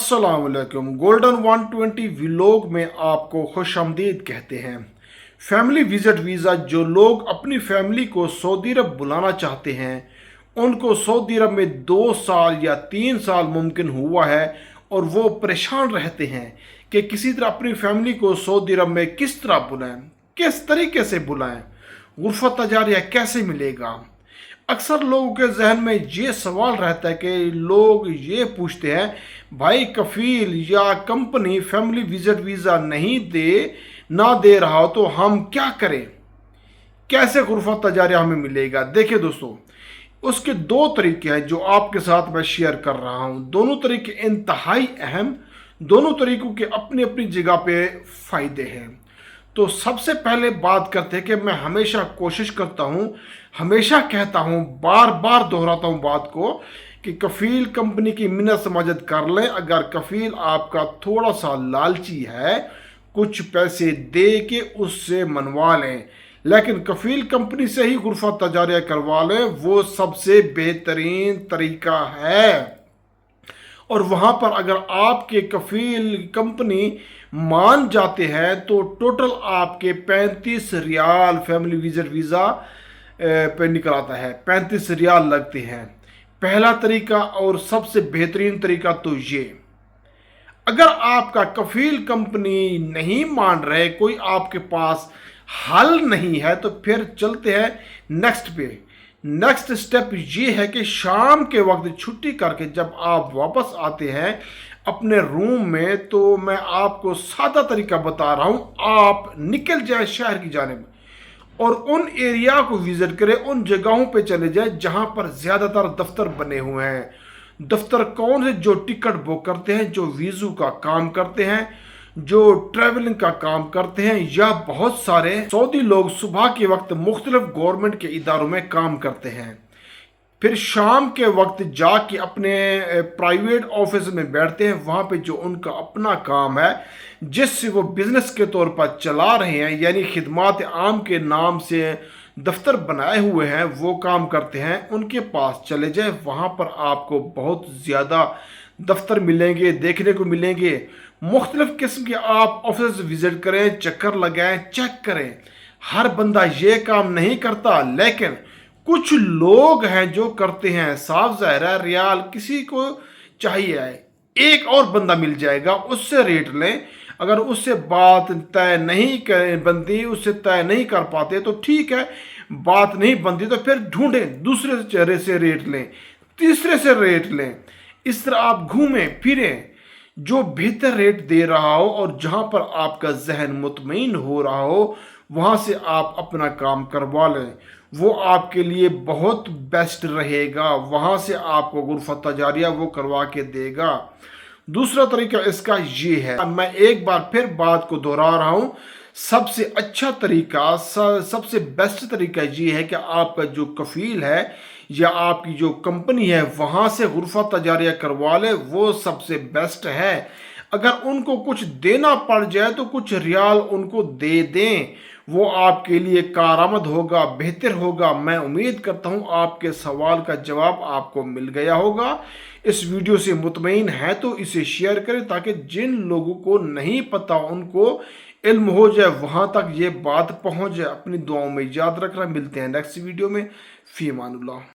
अस्सलाम वालेकुम। Golden 120 vlog में आपको खुशामदीद कहते हैं। फैमिली विजिट वीज़ा जो लोग अपनी फैमिली को सऊदी अरब बुलाना चाहते हैं उनको सऊदी अरब में 2 साल या 3 साल मुमकिन हुआ है और वो परेशान रहते हैं कि किसी तरह अपनी फैमिली को सऊदी अरब में किस तरह बुलाएं, किस तरीके से बुलाएं, गुरफा तजारिया कैसे मिलेगा। अक्सर लोगों के जहन में ये सवाल रहता है कि लोग ये पूछते हैं, भाई कफील या कंपनी फैमिली विजिट वीज़ा नहीं ना दे रहा हो तो हम क्या करें, कैसे गुरफा तजारिया हमें मिलेगा। देखिए दोस्तों, उसके 2 तरीके हैं जो आपके साथ मैं शेयर कर रहा हूँ। दोनों तरीके इंतहाई अहम, दोनों तरीकों के अपनी अपनी जगह पे फ़ायदे हैं। तो सबसे पहले बात करते हैं कि मैं हमेशा कोशिश करता हूँ, हमेशा कहता हूँ, बार बार दोहराता हूँ बात को कि कफ़ील कंपनी की मिन्नत समझत कर लें। अगर कफ़ील आपका थोड़ा सा लालची है, कुछ पैसे दे के उससे मनवा लें, लेकिन कफ़ील कंपनी से ही गुरफा तजारिया करवा लें, वो सबसे बेहतरीन तरीका है। और वहाँ पर अगर आपके कफ़ील कंपनी मान जाते हैं तो टोटल आपके 35 रियाल फैमिली विजिट वीज़ा पे निकल आता है। 35 रियाल लगते हैं। पहला तरीका और सबसे बेहतरीन तरीका तो ये, अगर आपका कफ़ील कंपनी नहीं मान रहे, कोई आपके पास हल नहीं है, तो फिर चलते हैं नेक्स्ट पे। नेक्स्ट स्टेप ये है कि शाम के वक्त छुट्टी करके जब आप वापस आते हैं अपने रूम में, तो मैं आपको सादा तरीका बता रहा हूँ, आप निकल जाए शहर की जानिब और उन एरिया को विज़िट करें, उन जगहों पे चले जाए जहाँ पर ज़्यादातर दफ्तर बने हुए हैं। दफ्तर कौन है? जो टिकट बुक करते हैं, जो वीज़ू का काम करते हैं, जो ट्रैवलिंग का काम करते हैं, या बहुत सारे सऊदी लोग सुबह के वक्त मुख्तलिफ गवर्नमेंट के इदारों में काम करते हैं, फिर शाम के वक्त जाके अपने प्राइवेट ऑफिस में बैठते हैं। वहाँ पे जो उनका अपना काम है जिससे वो बिज़नेस के तौर पर चला रहे हैं, यानी खिदमात आम के नाम से दफ्तर बनाए हुए हैं, वो काम करते हैं, उनके पास चले जाए। वहाँ पर आपको बहुत ज़्यादा दफ्तर मिलेंगे, देखने को मिलेंगे। मुख्तलिफ किस्म के आप ऑफिस विज़िट करें, चक्कर लगाएं, चेक करें। हर बंदा ये काम नहीं करता, लेकिन कुछ लोग हैं जो करते हैं। साफ ज़ाहिर है, रियाल किसी को चाहिए है, एक और बंदा मिल जाएगा, उससे रेट लें। अगर उससे बात तय नहीं बनती, उससे तय नहीं कर पाते तो ठीक है, बात नहीं बनती तो फिर ढूंढें, दूसरे चेहरे से रेट लें, तीसरे से रेट लें। इस तरह आप घूमें फिरें, जो बेहतर रेट दे रहा हो और जहां पर आपका जहन मुतमईन हो रहा हो, वहां से आप अपना काम करवा लें। वो आपके लिए बहुत बेस्ट रहेगा। वहां से आपको गुरफा तजारिया वो करवा के देगा। दूसरा तरीका इसका ये है, मैं एक बार फिर बात को दोहरा रहा हूं, सबसे अच्छा तरीका, सबसे बेस्ट तरीका ये है कि आपका जो कफ़ील है या आपकी जो कंपनी है वहाँ से गुरफा तजारिया करवा ले, वो सबसे बेस्ट है। अगर उनको कुछ देना पड़ जाए तो कुछ रियाल उनको दे दें, वो आपके लिए कारआमद होगा, बेहतर होगा। मैं उम्मीद करता हूँ आपके सवाल का जवाब आपको मिल गया होगा। इस वीडियो से मुतमईन है तो इसे शेयर करें ताकि जिन लोगों को नहीं पता उनको इल्म हो जाए, वहाँ तक ये बात पहुँच जाए। अपनी दुआओं में याद रखना। मिलते हैं नेक्स्ट वीडियो में। फी अमानुल्लाह।